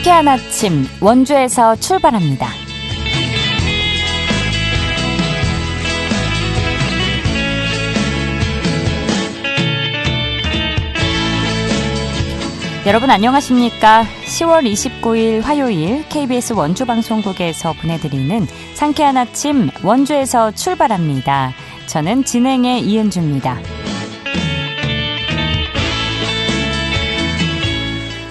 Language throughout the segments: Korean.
상쾌한 아침 원주에서 출발합니다. 여러분 안녕하십니까? 10월 29일 화요일 KBS 원주방송국에서 보내드리는 상쾌한 아침 원주에서 출발합니다. 저는 진행의 이은주입니다.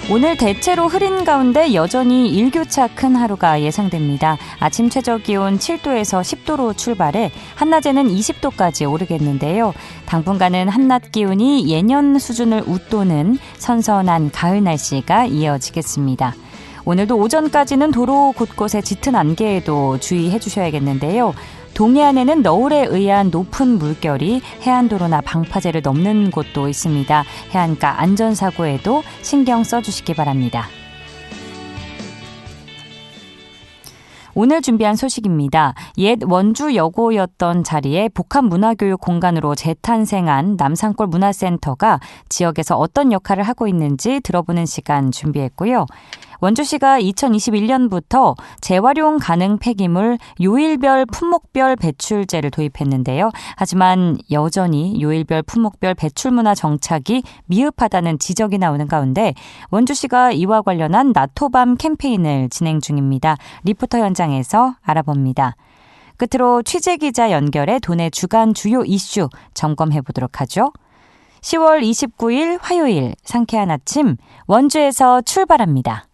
오늘 대체로 흐린 가운데 여전히 일교차 큰 하루가 예상됩니다. 아침 최저기온 7도에서 10도로 출발해 한낮에는 20도까지 오르겠는데요. 당분간은 한낮 기온이 예년 수준을 웃도는 선선한 가을 날씨가 이어지겠습니다. 오늘도 오전까지는 도로 곳곳에 짙은 안개에도 주의해 주셔야겠는데요. 동해안에는 너울에 의한 높은 물결이 해안도로나 방파제를 넘는 곳도 있습니다. 해안가 안전사고에도 신경 써주시기 바랍니다. 오늘 준비한 소식입니다. 옛 원주여고였던 자리에 복합문화교육 공간으로 재탄생한 남산골 문화센터가 지역에서 어떤 역할을 하고 있는지 들어보는 시간 준비했고요. 원주시가 2021년부터 재활용 가능 폐기물 요일별 품목별 배출제를 도입했는데요. 하지만 여전히 요일별 품목별 배출 문화 정착이 미흡하다는 지적이 나오는 가운데 원주시가 이와 관련한 나토밤 캠페인을 진행 중입니다. 리포터 현장에서 알아봅니다. 끝으로 취재기자 연결해 도내 주간 주요 이슈 점검해보도록 하죠. 10월 29일 화요일 상쾌한 아침 원주에서 출발합니다.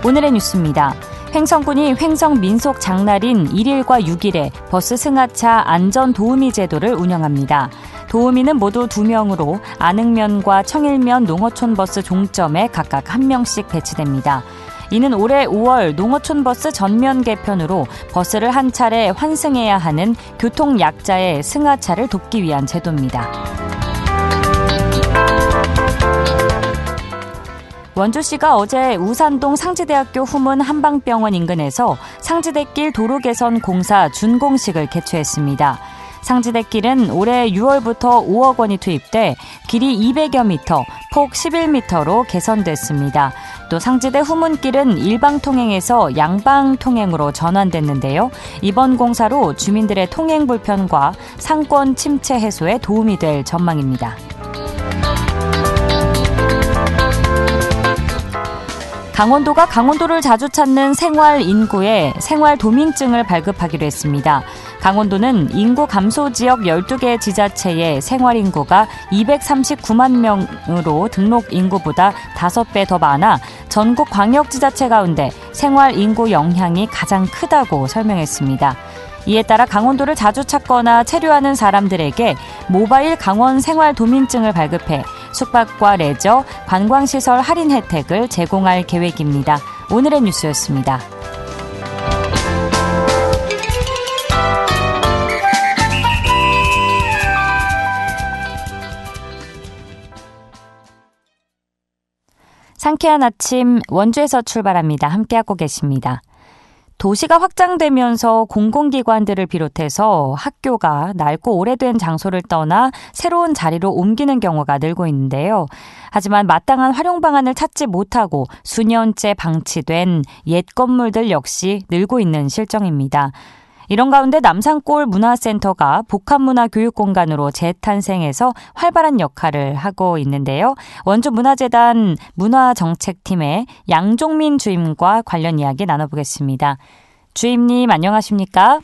오늘의 뉴스입니다. 횡성군이 횡성 민속 장날인 1일과 6일에 버스 승하차 안전 도우미 제도를 운영합니다. 도우미는 모두 2명으로 안흥면과 청일면 농어촌 버스 종점에 각각 1명씩 배치됩니다. 이는 올해 5월 농어촌 버스 전면 개편으로 버스를 한 차례 환승해야 하는 교통약자의 승하차를 돕기 위한 제도입니다. 원주시가 어제 우산동 상지대학교 후문 한방병원 인근에서 상지대길 도로개선 공사 준공식을 개최했습니다. 상지대길은 올해 6월부터 5억 원이 투입돼 길이 200여 미터, 폭 11미터로 개선됐습니다. 또 상지대 후문길은 일방통행에서 양방통행으로 전환됐는데요. 이번 공사로 주민들의 통행 불편과 상권 침체 해소에 도움이 될 전망입니다. 강원도가 강원도를 자주 찾는 생활 인구에 생활 도민증을 발급하기로 했습니다. 강원도는 인구 감소 지역 12개 지자체의 생활 인구가 239만 명으로 등록 인구보다 5배 더 많아 전국 광역지자체 가운데 생활 인구 영향이 가장 크다고 설명했습니다. 이에 따라 강원도를 자주 찾거나 체류하는 사람들에게 모바일 강원 생활 도민증을 발급해 숙박과 레저, 관광시설 할인 혜택을 제공할 계획입니다. 오늘의 뉴스였습니다. 상쾌한 아침 원주에서 출발합니다. 함께하고 계십니다. 도시가 확장되면서 공공기관들을 비롯해서 학교가 낡고 오래된 장소를 떠나 새로운 자리로 옮기는 경우가 늘고 있는데요. 하지만 마땅한 활용 방안을 찾지 못하고 수년째 방치된 옛 건물들 역시 늘고 있는 실정입니다. 이런 가운데 남산골 문화센터가 복합문화교육공간으로 재탄생해서 활발한 역할을 하고 있는데요. 원주문화재단 문화정책팀의 양종민 주임과 관련 이야기 나눠보겠습니다. 주임님 안녕하십니까?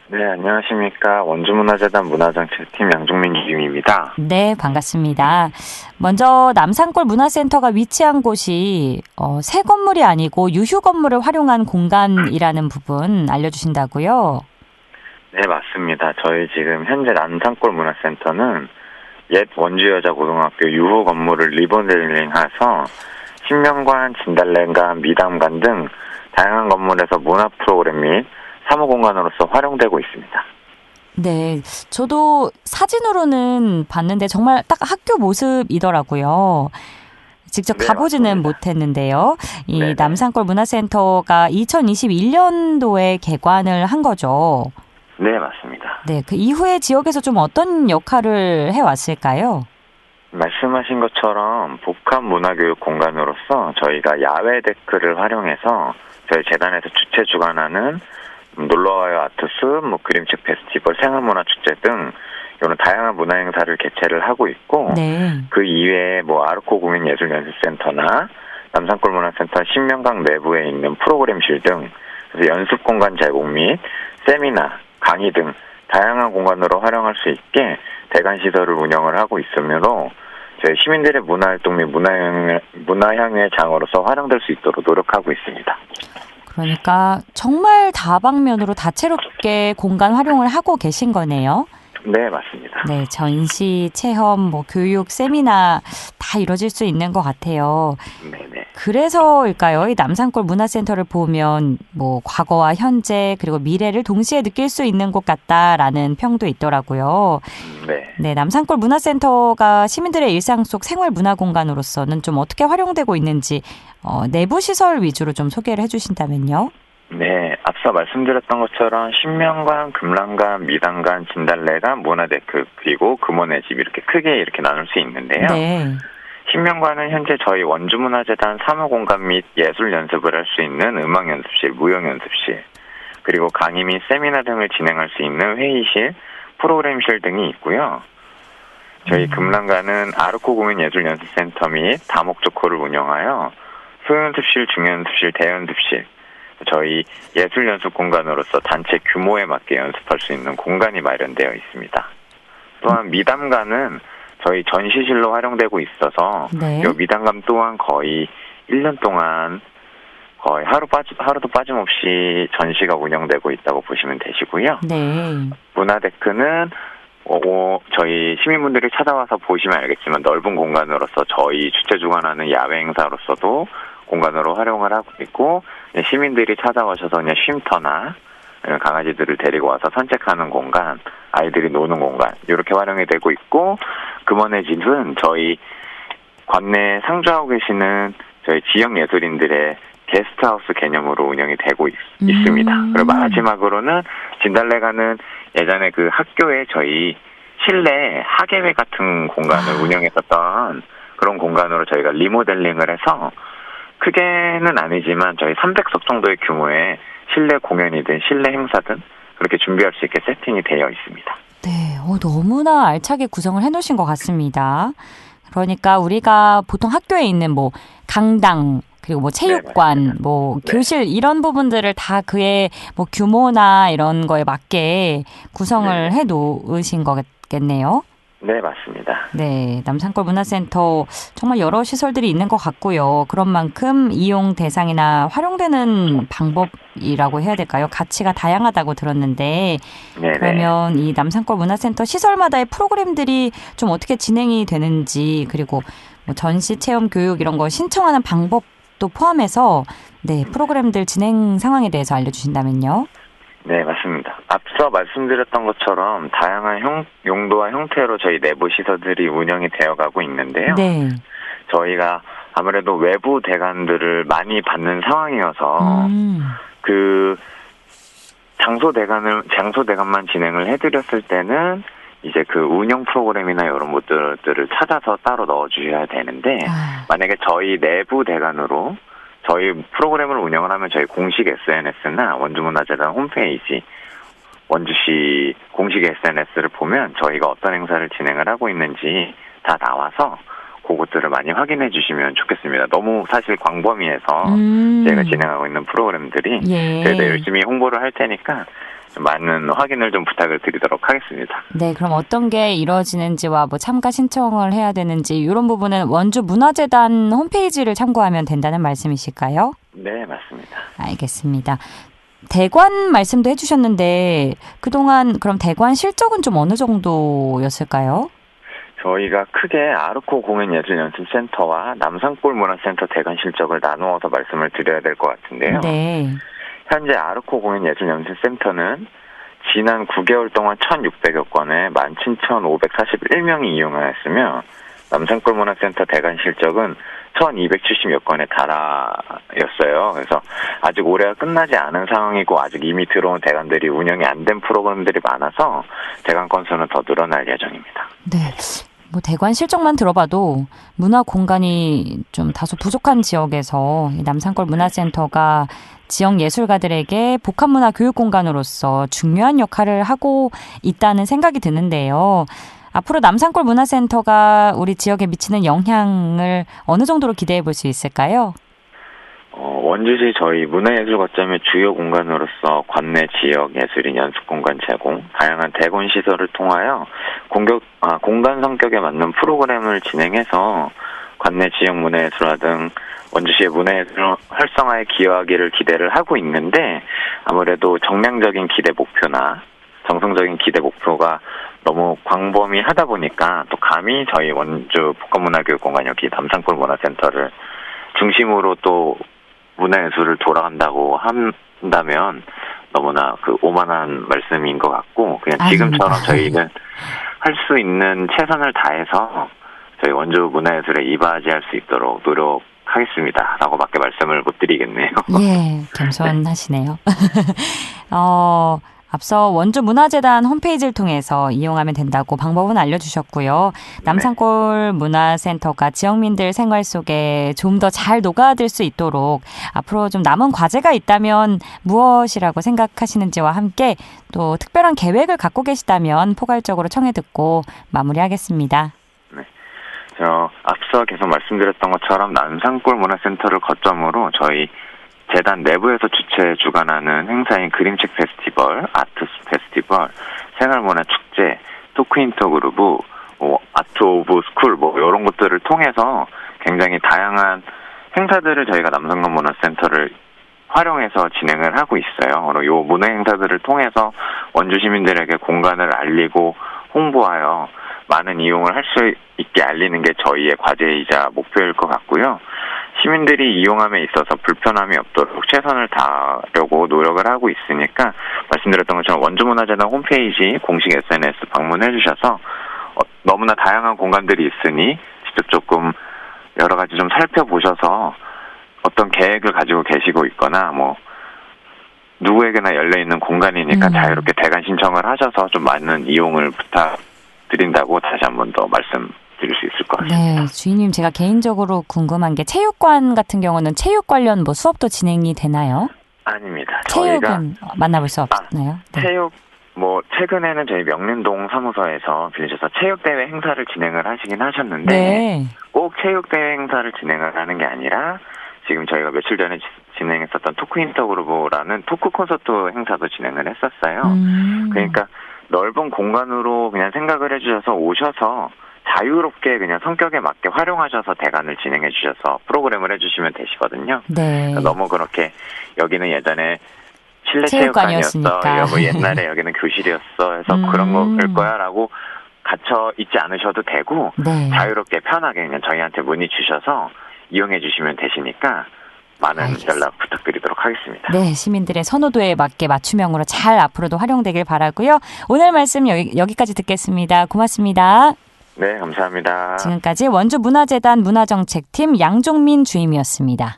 네, 안녕하십니까. 원주문화재단 문화정책팀 양종민 주임입니다. 네, 반갑습니다. 먼저 남산골 문화센터가 위치한 곳이 새 건물이 아니고 유휴 건물을 활용한 공간이라는 부분 알려주신다고요? 네, 맞습니다. 저희 지금 현재 남산골 문화센터는 옛 원주여자고등학교 유휴 건물을 리모델링해서 신명관, 진달래관, 미담관 등 다양한 건물에서 문화 프로그램 및 사무공간으로서 활용되고 있습니다. 네, 저도 사진으로는 봤는데 정말 딱 학교 모습이더라고요. 직접 가보지는 못했는데요. 이 남산골 문화센터가 2021년도에 개관을 한 거죠. 네, 맞습니다. 네, 그 이후에 지역에서 좀 어떤 역할을 해왔을까요? 말씀하신 것처럼 복합 문화교육 공간으로서 저희가 야외 데크를 활용해서 저희 재단에서 주최 주관하는 놀러와요 아트스, 그림책 페스티벌, 생활문화축제 등 이런 다양한 문화 행사를 개최를 하고 있고 네. 그 이외에 아르코 국민예술연습센터나 남산골 문화센터 신명강 내부에 있는 프로그램실 등 그래서 연습 공간 제공 및 세미나, 강의 등 다양한 공간으로 활용할 수 있게 대관 시설을 운영을 하고 있으므로 저희 시민들의 문화활동 및 문화향유의 장으로서 활용될 수 있도록 노력하고 있습니다. 그러니까 정말 다방면으로 다채롭게 공간 활용을 하고 계신 거네요. 네, 맞습니다. 네, 전시, 체험, 교육, 세미나 다 이루어질 수 있는 것 같아요. 네네. 그래서일까요? 이 남산골 문화센터를 보면 과거와 현재 그리고 미래를 동시에 느낄 수 있는 곳 같다라는 평도 있더라고요. 네. 네, 남산골 문화센터가 시민들의 일상 속 생활 문화 공간으로서는 좀 어떻게 활용되고 있는지 내부 시설 위주로 좀 소개를 해주신다면요. 네, 앞서 말씀드렸던 것처럼 신명관, 금랑관, 미담관, 진달래관, 문화데크 그리고 금원의 집 이렇게 크게 나눌 수 있는데요. 네. 신명관은 현재 저희 원주문화재단 사무공간 및 예술 연습을 할 수 있는 음악연습실, 무용연습실, 그리고 강의 및 세미나 등을 진행할 수 있는 회의실, 프로그램실 등이 있고요. 저희 금랑관은 아르코 국민예술연습센터 및 다목적호를 운영하여 소연습실, 중연습실, 대연습실, 저희 예술연습 공간으로서 단체 규모에 맞게 연습할 수 있는 공간이 마련되어 있습니다. 또한 미담관은 저희 전시실로 활용되고 있어서 네. 이 미담관 또한 거의 1년 동안 거의 하루도 빠짐없이 전시가 운영되고 있다고 보시면 되시고요. 네. 문화데크는 저희 시민분들이 찾아와서 보시면 알겠지만 넓은 공간으로서 저희 주최 주관하는 야외 행사로서도 공간으로 활용을 하고 있고 시민들이 찾아오셔서 그냥 쉼터나 강아지들을 데리고 와서 산책하는 공간, 아이들이 노는 공간 이렇게 활용이 되고 있고 금원의 집은 저희 관내에 상주하고 계시는 저희 지역 예술인들의 게스트하우스 개념으로 운영이 되고 있습니다. 그리고 마지막으로는 진달래관은 예전에 그 학교에 저희 실내 학예회 같은 공간을 운영했었던 그런 공간으로 저희가 리모델링을 해서 크게는 아니지만 저희 300석 정도의 규모의 실내 공연이든 실내 행사든 그렇게 준비할 수 있게 세팅이 되어 있습니다. 네, 너무나 알차게 구성을 해놓으신 것 같습니다. 그러니까 우리가 보통 학교에 있는 강당 그리고 체육관, 네. 교실 이런 부분들을 다 그의 규모나 이런 거에 맞게 구성을 해 놓으신 거겠네요. 네, 맞습니다. 네, 남산골 문화센터 정말 여러 시설들이 있는 것 같고요. 그런 만큼 이용 대상이나 활용되는 방법이라고 해야 될까요? 가치가 다양하다고 들었는데 네네. 그러면 이 남산골 문화센터 시설마다의 프로그램들이 좀 어떻게 진행이 되는지 그리고 전시, 체험, 교육 이런 거 신청하는 방법도 포함해서 프로그램들 진행 상황에 대해서 알려주신다면요. 네, 맞습니다. 앞서 말씀드렸던 것처럼 다양한 용도와 형태로 저희 내부 시설들이 운영이 되어가고 있는데요. 네. 저희가 아무래도 외부 대관들을 많이 받는 상황이어서 그 장소 대관만 진행을 해드렸을 때는 이제 그 운영 프로그램이나 이런 것들을 찾아서 따로 넣어주셔야 되는데 만약에 저희 내부 대관으로 저희 프로그램을 운영을 하면 저희 공식 SNS나 원주문화재단 홈페이지, 원주시 공식 SNS를 보면 저희가 어떤 행사를 진행을 하고 있는지 다 나와서 그것들을 많이 확인해 주시면 좋겠습니다. 너무 사실 광범위해서 저희가 진행하고 있는 프로그램들이 저희가 열심히 홍보를 할 테니까 많은 확인을 좀 부탁을 드리도록 하겠습니다. 네, 그럼 어떤 게 이루어지는지와 참가 신청을 해야 되는지 이런 부분은 원주문화재단 홈페이지를 참고하면 된다는 말씀이실까요? 네, 맞습니다. 알겠습니다. 대관 말씀도 해주셨는데 그동안 그럼 대관 실적은 좀 어느 정도였을까요? 저희가 크게 아르코 공연예술연습센터와 남산골 문화센터 대관 실적을 나누어서 말씀을 드려야 될 것 같은데요. 네. 현재 아르코 공연예술연습센터는 지난 9개월 동안 1,600여 건에 17,541명이 이용하였으며 남산골 문화센터 대관 실적은 6,270여 건에 달하였어요. 그래서 아직 올해가 끝나지 않은 상황이고 아직 이미 들어온 대관들이 운영이 안 된 프로그램들이 많아서 대관 건수는 더 늘어날 예정입니다. 네. 뭐 대관 실적만 들어봐도 문화 공간이 좀 다소 부족한 지역에서 이 남산골 문화센터가 지역 예술가들에게 복합문화 교육 공간으로서 중요한 역할을 하고 있다는 생각이 드는데요. 앞으로 남산골 문화센터가 우리 지역에 미치는 영향을 어느 정도로 기대해 볼 수 있을까요? 원주시 저희 문화예술 거점의 주요 공간으로서 관내 지역 예술인 연습공간 제공, 다양한 대관 시설을 통하여 공간 성격에 맞는 프로그램을 진행해서 관내 지역 문화예술화 등 원주시의 문화예술 활성화에 기여하기를 기대를 하고 있는데 아무래도 정량적인 기대 목표나 정성적인 기대 목표가 너무 광범위하다 보니까 또 감히 저희 원주 복합문화교육공간 여기 남산골 문화센터를 중심으로 또 문화예술을 돌아간다고 한다면 너무나 오만한 말씀인 것 같고 그냥 지금처럼 저희는 할 수 있는 최선을 다해서 저희 원주 문화예술에 이바지할 수 있도록 노력하겠습니다. 라고밖에 말씀을 못 드리겠네요. 예, 겸손하시네요. 앞서 원주문화재단 홈페이지를 통해서 이용하면 된다고 방법은 알려주셨고요. 남산골 문화센터가 지역민들 생활 속에 좀 더 잘 녹아들 수 있도록 앞으로 좀 남은 과제가 있다면 무엇이라고 생각하시는지와 함께 또 특별한 계획을 갖고 계시다면 포괄적으로 청해 듣고 마무리하겠습니다. 네. 앞서 계속 말씀드렸던 것처럼 남산골 문화센터를 거점으로 저희 재단 내부에서 주관하는 행사인 그림책 페스티벌, 아트 페스티벌, 생활문화 축제, 토크인터 그루브, 아트 오브 스쿨 이런 것들을 통해서 굉장히 다양한 행사들을 저희가 남산골 문화센터를 활용해서 진행을 하고 있어요. 요 문화 행사들을 통해서 원주 시민들에게 공간을 알리고 홍보하여 많은 이용을 할 수 있게 알리는 게 저희의 과제이자 목표일 것 같고요. 시민들이 이용함에 있어서 불편함이 없도록 최선을 다하려고 노력을 하고 있으니까 말씀드렸던 것처럼 원주문화재단 홈페이지 공식 SNS 방문해 주셔서 너무나 다양한 공간들이 있으니 직접 조금 여러 가지 좀 살펴보셔서 어떤 계획을 가지고 계시고 있거나 누구에게나 열려있는 공간이니까 자유롭게 대관 신청을 하셔서 좀 많은 이용을 부탁드린다고 다시 한 번 더 말씀드릴 수 있을 것 같습니다. 네, 주인님 제가 개인적으로 궁금한 게 체육관 같은 경우는 체육 관련 수업도 진행이 되나요? 아닙니다. 체육은 만나볼 수 없나요? 네. 체육 최근에는 저희 명륜동 사무소에서 빌리셔서 체육대회 행사를 진행을 하시긴 하셨는데 네. 꼭 체육대회 행사를 진행을 하는 게 아니라 지금 저희가 며칠 전에 진행했었던 토크 인터그루브라는 토크 콘서트 행사도 진행을 했었어요. 그러니까 넓은 공간으로 그냥 생각을 해주셔서 오셔서 자유롭게 그냥 성격에 맞게 활용하셔서 대관을 진행해 주셔서 프로그램을 해주시면 되시거든요. 네. 너무 그렇게 여기는 예전에 실내 체육관이었으니까. 체육관이었어. 옛날에 여기는 교실이었어. 해서 그런 거일 거야 라고 갇혀 있지 않으셔도 되고 네. 자유롭게 편하게 그냥 저희한테 문의 주셔서 이용해 주시면 되시니까 많은 알겠습니다. 연락 부탁드리도록 하겠습니다. 네, 시민들의 선호도에 맞게 맞춤형으로 잘 앞으로도 활용되길 바라고요. 오늘 말씀 여기까지 듣겠습니다. 고맙습니다. 네, 감사합니다. 지금까지 원주문화재단 문화정책팀 양종민 주임이었습니다.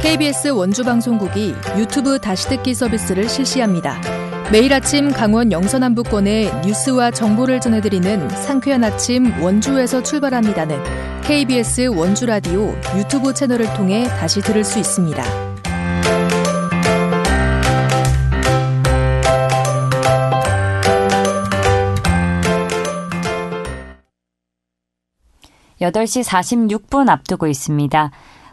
KBS 원주방송국이 유튜브 다시 듣기 서비스를 실시합니다. 매일 아침 강원 영서남부권의 뉴스와 정보를 전해드리는 상쾌한 아침 원주에서 출발합니다는 KBS 원주라디오 유튜브 채널을 통해 다시 들을 수 있습니다. 8시 46분 앞두고 있습니다.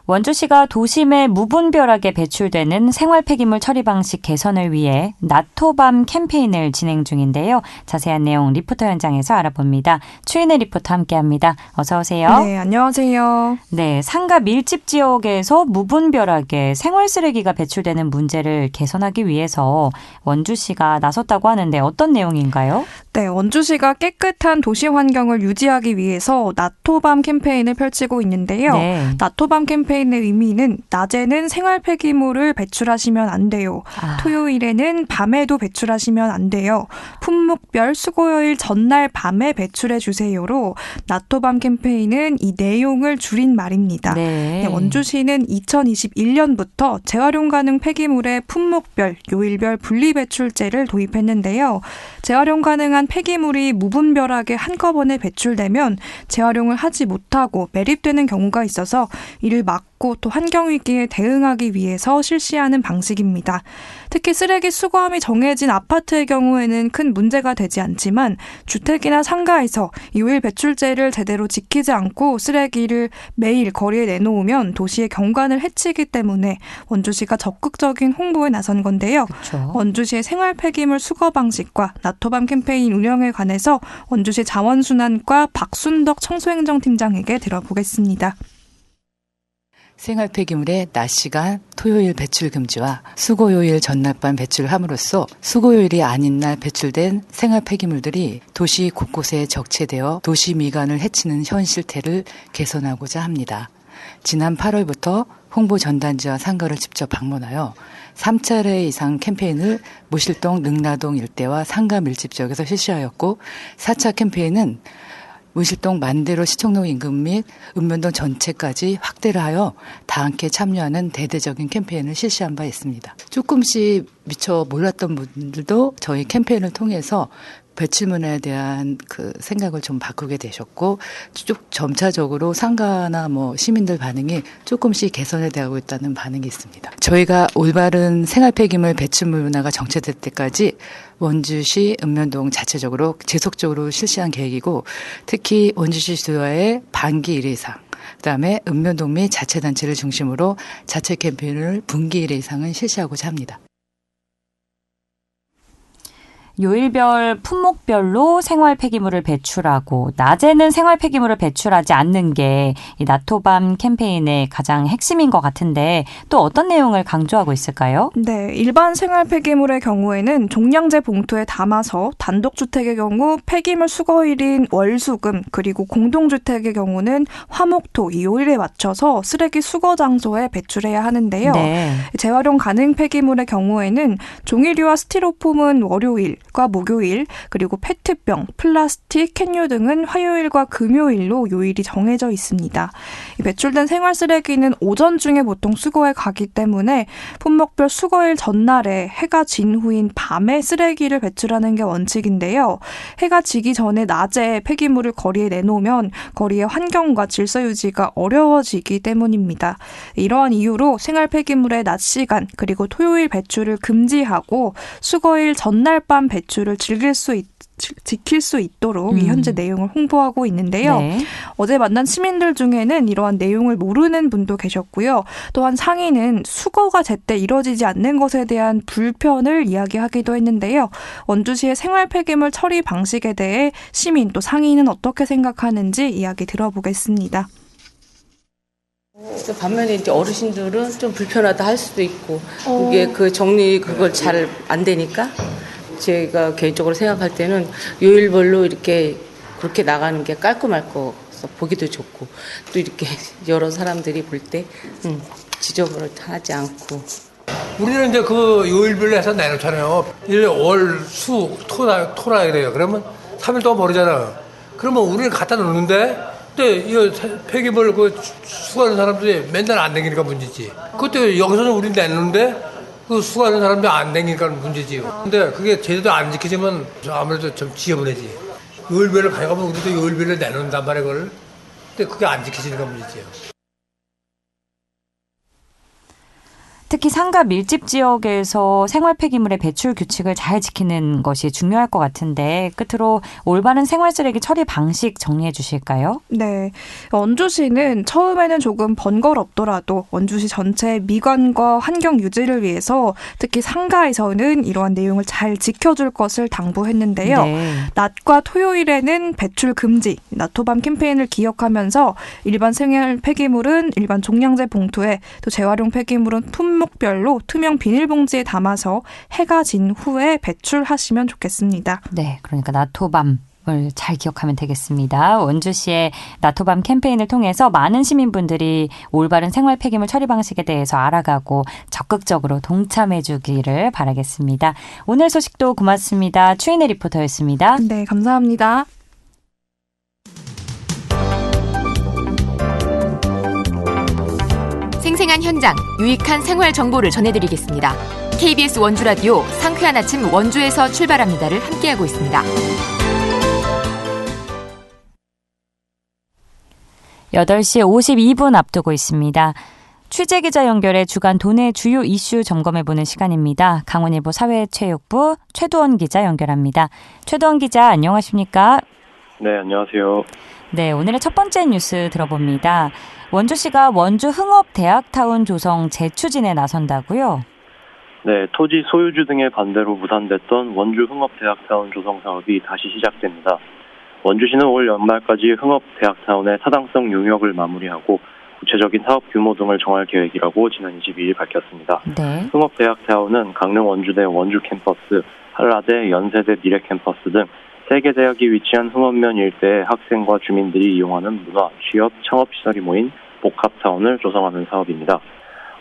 원주시가 도심에 무분별하게 배출되는 생활 폐기물 처리 방식 개선을 위해 나토밤 캠페인을 진행 중인데요. 자세한 내용 리포터 현장에서 알아봅니다. 추인의 리포터 함께합니다. 어서 오세요. 네, 안녕하세요. 네, 상가 밀집 지역에서 무분별하게 생활 쓰레기가 배출되는 문제를 개선하기 위해서 원주시가 나섰다고 하는데 어떤 내용인가요? 네, 원주시가 깨끗한 도시 환경을 유지하기 위해서 나토밤 캠페인을 펼치고 있는데요. 네. 나토밤 캠페인의 의미는 낮에는 생활 폐기물을 배출하시면 안 돼요. 토요일에는 밤에도 배출하시면 안 돼요. 품목별 수고요일 전날 밤에 배출해 주세요로 나토밤 캠페인은 이 내용을 줄인 말입니다. 네. 네, 원주시는 2021년부터 재활용 가능 폐기물의 품목별, 요일별 분리배출제를 도입했는데요. 재활용 가능한 폐기물이 무분별하게 한꺼번에 배출되면 재활용을 하지 못하고 매립되는 경우가 있어서 이를 막고 또 환경위기에 대응하기 위해서 실시하는 방식입니다. 특히 쓰레기 수거함이 정해진 아파트의 경우에는 큰 문제가 되지 않지만 주택이나 상가에서 요일 배출제를 제대로 지키지 않고 쓰레기를 매일 거리에 내놓으면 도시의 경관을 해치기 때문에 원주시가 적극적인 홍보에 나선 건데요. 그렇죠. 원주시의 생활 폐기물 수거 방식과 나토밤 캠페인 운영에 관해서 원주시 자원순환과 박순덕 청소행정팀장에게 들어보겠습니다. 생활 폐기물의 낮 시간 토요일 배출 금지와 수고요일 전날 밤 배출함으로써 수고요일이 아닌 날 배출된 생활 폐기물들이 도시 곳곳에 적체되어 도시 미관을 해치는 현 실태를 개선하고자 합니다. 지난 8월부터 홍보 전단지와 상가를 직접 방문하여 3차례 이상 캠페인을 무실동 능라동 일대와 상가 밀집 지역에서 실시하였고 4차 캠페인은 무실동 만대로 시청로 인근 및 읍면동 전체까지 확대를 하여 다 함께 참여하는 대대적인 캠페인을 실시한 바 있습니다. 조금씩 미처 몰랐던 분들도 저희 캠페인을 통해서 배출문화에 대한 그 생각을 좀 바꾸게 되셨고 쭉 점차적으로 상가나 시민들 반응이 조금씩 개선이 되고 있다는 반응이 있습니다. 저희가 올바른 생활 폐기물 배출 문화가 정체될 때까지 원주시 읍면동 자체적으로 지속적으로 실시한 계획이고 특히 원주시 주도하에 반기 1회 이상 그다음에 읍면동 및 자체단체를 중심으로 자체 캠페인을 분기 1회 이상은 실시하고자 합니다. 요일별, 품목별로 생활 폐기물을 배출하고 낮에는 생활 폐기물을 배출하지 않는 게 이 나토밤 캠페인의 가장 핵심인 것 같은데 또 어떤 내용을 강조하고 있을까요? 네, 일반 생활 폐기물의 경우에는 종량제 봉투에 담아서 단독주택의 경우 폐기물 수거일인 월수금 그리고 공동주택의 경우는 화목토 이 요일에 맞춰서 쓰레기 수거 장소에 배출해야 하는데요. 네. 재활용 가능 폐기물의 경우에는 종이류와 스티로폼은 월요일과 목요일 그리고 페트병, 플라스틱, 캔유 등은 화요일과 금요일로 요일이 정해져 있습니다. 배출된 생활 쓰레기는 오전 중에 보통 수거해 가기 때문에 품목별 수거일 전날에 해가 진 후인 밤에 쓰레기를 배출하는 게 원칙인데요. 해가 지기 전에 낮에 폐기물을 거리에 내놓으면 거리의 환경과 질서 유지가 어려워지기 때문입니다. 이러한 이유로 생활 폐기물의 낮 시간 그리고 토요일 배출을 금지하고 수거일 전날 밤 배출을 지킬 수 있도록 이 현재 내용을 홍보하고 있는데요. 네. 어제 만난 시민들 중에는 이러한 내용을 모르는 분도 계셨고요. 또한 상인은 수거가 제때 이뤄지지 않는 것에 대한 불편을 이야기하기도 했는데요. 원주시의 생활 폐기물 처리 방식에 대해 시민 또 상인은 어떻게 생각하는지 이야기 들어보겠습니다. 반면에 이제 어르신들은 좀 불편하다 할 수도 있고 이게 그 정리 그걸 잘 안 되니까 제가 개인적으로 생각할 때는 요일별로 이렇게 그렇게 나가는 게 깔끔할 거 보기도 좋고 또 이렇게 여러 사람들이 볼 때 지저분하지 않고 우리는 이제 그 요일별로 해서 내놓잖아요. 월, 수, 토라 이래요. 그러면 3일 동안 모르잖아요. 그러면 우리는 갖다 놓는데 근데 이 폐기물 그 수거하는 사람들이 맨날 안 댕기니까 문제지. 그때 여기서는 우리는 내놓는데 그 수거하는 사람들이 안 댕기니까 문제지. 근데 그게 제대로 안 지켜지면 아무래도 좀 지저분해지. 요일별로 가져가면 우리도 요일별로 내놓는단 말이야 그걸. 근데 그게 안 지켜지니까 문제지요. 특히 상가 밀집 지역에서 생활 폐기물의 배출 규칙을 잘 지키는 것이 중요할 것 같은데 끝으로 올바른 생활 쓰레기 처리 방식 정리해 주실까요? 네. 원주시는 처음에는 조금 번거롭더라도 원주시 전체 미관과 환경 유지를 위해서 특히 상가에서는 이러한 내용을 잘 지켜줄 것을 당부했는데요. 네. 낮과 토요일에는 배출 금지, 나토밤 캠페인을 기억하면서 일반 생활 폐기물은 일반 종량제 봉투에 또 재활용 폐기물은 품목별로 투명 비닐봉지에 담아서 해가 진 후에 배출하시면 좋겠습니다. 네, 그러니까 나토밤을 잘 기억하면 되겠습니다. 원주시의 나토밤 캠페인을 통해서 많은 시민분들이 올바른 생활 폐기물 처리 방식에 대해서 알아가고 적극적으로 동참해 주기를 바라겠습니다. 오늘 소식도 고맙습니다. 추인혜 리포터였습니다. 네, 감사합니다. 생생한 현장, 유익한 생활 정보를 전해드리겠습니다. KBS 원주라디오 상쾌한 아침 원주에서 출발합니다를 함께하고 있습니다. 8시 52분 앞두고 있습니다. 취재기자 연결해 주간 도내 주요 이슈 점검해보는 시간입니다. 강원일보 사회체육부 최두원 기자 연결합니다. 최두원 기자, 안녕하십니까? 네, 안녕하세요. 네, 오늘의 첫 번째 뉴스 들어봅니다. 원주시가 원주 흥업대학타운 조성 재추진에 나선다고요? 네, 토지 소유주 등의 반대로 무산됐던 원주 흥업대학타운 조성 사업이 다시 시작됩니다. 원주시는 올 연말까지 흥업대학타운의 타당성 용역을 마무리하고 구체적인 사업 규모 등을 정할 계획이라고 지난 22일 밝혔습니다. 네. 흥업대학타운은 강릉 원주대 원주 캠퍼스, 한라대, 연세대 미래 캠퍼스 등 3개 대학이 위치한 흥업면 일대의 학생과 주민들이 이용하는 문화, 취업, 창업시설이 모인 복합타운을 조성하는 사업입니다.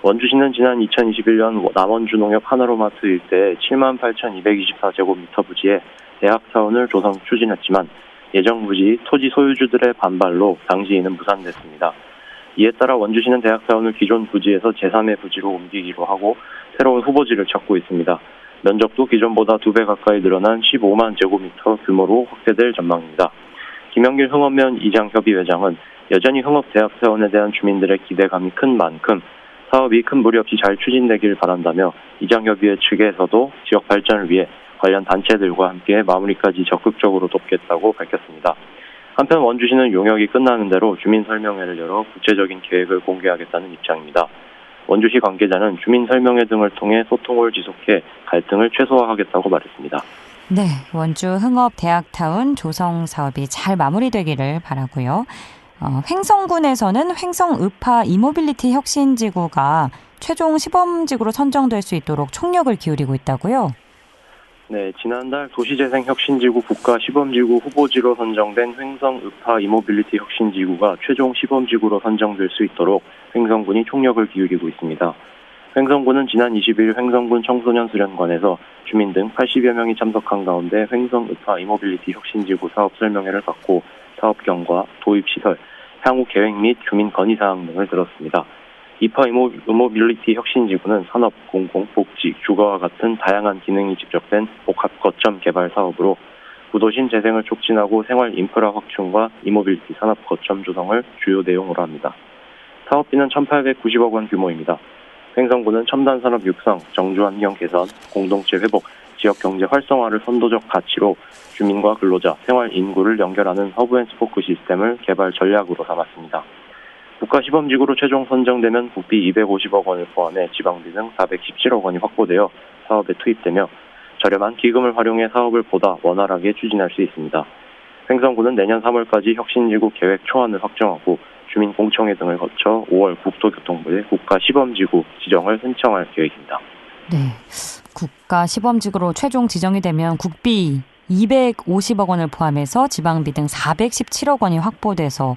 원주시는 지난 2021년 남원주 농협 하나로마트 일대의 78,224제곱미터 부지에 대학타운을 조성 추진했지만 예정 부지 토지 소유주들의 반발로 당시 이는 무산됐습니다. 이에 따라 원주시는 대학타운을 기존 부지에서 제3의 부지로 옮기기로 하고 새로운 후보지를 찾고 있습니다. 면적도 기존보다 2배 가까이 늘어난 15만 제곱미터 규모로 확대될 전망입니다. 김영길 흥업면 이장협의회장은 여전히 흥업대학타운에 대한 주민들의 기대감이 큰 만큼 사업이 큰 무리 없이 잘 추진되길 바란다며 이장협의회 측에서도 지역 발전을 위해 관련 단체들과 함께 마무리까지 적극적으로 돕겠다고 밝혔습니다. 한편 원주시는 용역이 끝나는 대로 주민 설명회를 열어 구체적인 계획을 공개하겠다는 입장입니다. 원주시 관계자는 주민 설명회 등을 통해 소통을 지속해 갈등을 최소화하겠다고 말했습니다. 네, 원주 흥업대학타운 조성 사업이 잘 마무리되기를 바라고요. 횡성군에서는 횡성읍하 이모빌리티 혁신지구가 최종 시범지구로 선정될 수 있도록 총력을 기울이고 있다고요? 네, 지난달 도시재생혁신지구 국가시범지구 후보지로 선정된 횡성읍하 이모빌리티 혁신지구가 최종 시범지구로 선정될 수 있도록 횡성군이 총력을 기울이고 있습니다. 횡성군은 지난 20일 횡성군 청소년 수련관에서 주민 등 80여 명이 참석한 가운데 횡성읍하 이모빌리티 혁신지구 사업 설명회를 갖고 사업 경과, 도입시설, 향후 계획 및 주민 건의사항 등을 들었습니다. 이파 이모빌리티 혁신지구는 산업, 공공, 복지, 주거와 같은 다양한 기능이 집적된 복합 거점 개발 사업으로 구도심 재생을 촉진하고 생활 인프라 확충과 이모빌리티 산업 거점 조성을 주요 내용으로 합니다. 사업비는 1,890억 원 규모입니다. 횡성군은 첨단 산업 육성, 정주 환경 개선, 공동체 회복, 지역 경제 활성화를 선도적 가치로 주민과 근로자, 생활 인구를 연결하는 허브앤스포크 시스템을 개발 전략으로 삼았습니다. 국가시범지구로 최종 선정되면 국비 250억 원을 포함해 지방비 등 417억 원이 확보되어 사업에 투입되며 저렴한 기금을 활용해 사업을 보다 원활하게 추진할 수 있습니다. 횡성군은 내년 3월까지 혁신지구 계획 초안을 확정하고 주민 공청회 등을 거쳐 5월 국토교통부에 국가시범지구 지정을 신청할 계획입니다. 네, 국가시범지구로 최종 지정이 되면 국비 250억 원을 포함해서 지방비 등 417억 원이 확보돼서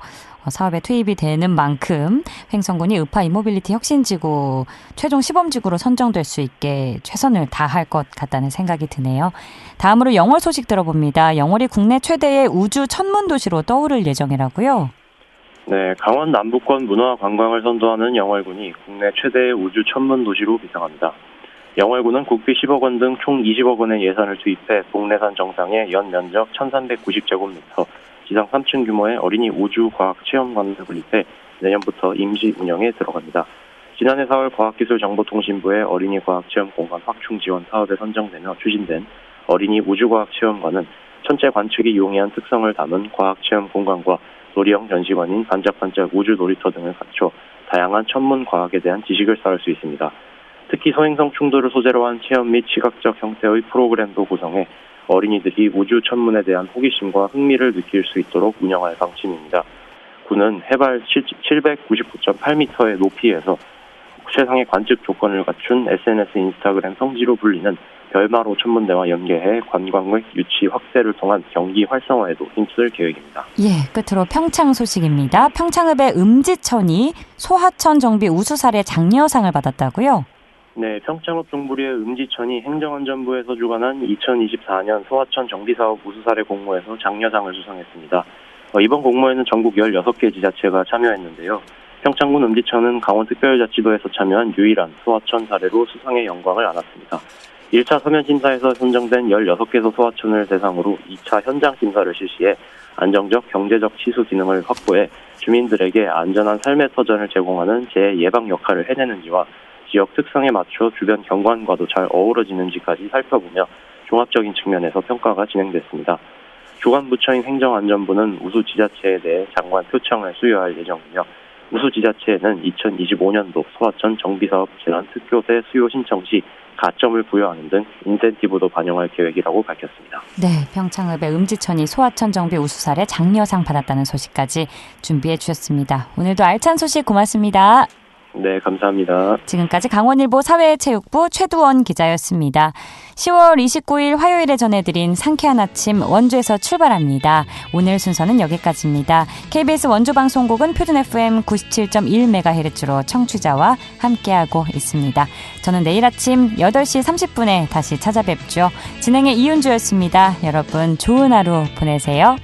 사업에 투입이 되는 만큼 횡성군이 읍하 이모빌리티 혁신지구 최종 시범지구로 선정될 수 있게 최선을 다할 것 같다는 생각이 드네요. 다음으로 영월 소식 들어봅니다. 영월이 국내 최대의 우주 천문도시로 떠오를 예정이라고요? 네, 강원 남부권 문화 관광을 선도하는 영월군이 국내 최대의 우주 천문도시로 비상합니다. 영월군은 국비 10억 원 등 총 20억 원의 예산을 투입해 복내산 정상에 연 면적 1,390제곱미터, 지상 3층 규모의 어린이 우주과학체험관을 건립해 내년부터 임시 운영에 들어갑니다. 지난해 4월 과학기술정보통신부의 어린이 과학체험 공간 확충 지원 사업에 선정되며 추진된 어린이 우주과학체험관은 천체 관측이 용이한 특성을 담은 과학체험 공간과 놀이형 전시관인 반짝반짝 우주 놀이터 등을 갖춰 다양한 천문 과학에 대한 지식을 쌓을 수 있습니다. 특히 소행성 충돌을 소재로 한 체험 및 시각적 형태의 프로그램도 구성해 어린이들이 우주 천문에 대한 호기심과 흥미를 느낄 수 있도록 운영할 방침입니다. 군은 해발 799.8m의 높이에서 최상의 관측 조건을 갖춘 SNS 인스타그램 성지로 불리는 별마로 천문대와 연계해 관광객 유치 확대를 통한 경기 활성화에도 힘쓸 계획입니다. 예, 끝으로 평창 소식입니다. 평창읍의 음지천이 소하천 정비 우수사례 장려상을 받았다고요? 네, 평창읍 종부리의 음지천이 행정안전부에서 주관한 2024년 소하천 정비사업 우수사례 공모에서 장려상을 수상했습니다. 이번 공모에는 전국 16개 지자체가 참여했는데요. 평창군 음지천은 강원특별자치도에서 참여한 유일한 소하천 사례로 수상의 영광을 안았습니다. 1차 서면 심사에서 선정된 16개소 소하천을 대상으로 2차 현장 심사를 실시해 안정적 경제적 치수 기능을 확보해 주민들에게 안전한 삶의 터전을 제공하는 재예방 역할을 해내는지와 지역 특성에 맞춰 주변 경관과도 잘 어우러지는지까지 살펴보며 종합적인 측면에서 평가가 진행됐습니다. 주관부처인 행정안전부는 우수지자체에 대해 장관 표창을 수여할 예정이며 우수지자체에는 2025년도 소하천 정비사업 재난 특교세 수요 신청 시 가점을 부여하는 등 인센티브도 반영할 계획이라고 밝혔습니다. 네, 평창읍의 음지천이 소하천 정비 우수사례 장려상 받았다는 소식까지 준비해 주셨습니다. 오늘도 알찬 소식 고맙습니다. 네, 감사합니다. 지금까지 강원일보 사회체육부 최두원 기자였습니다. 10월 29일 화요일에 전해드린 상쾌한 아침 원주에서 출발합니다. 오늘 순서는 여기까지입니다. KBS 원주 방송국은 표준 FM 97.1MHz로 청취자와 함께하고 있습니다. 저는 내일 아침 8시 30분에 다시 찾아뵙죠. 진행의 이윤주였습니다. 여러분 좋은 하루 보내세요.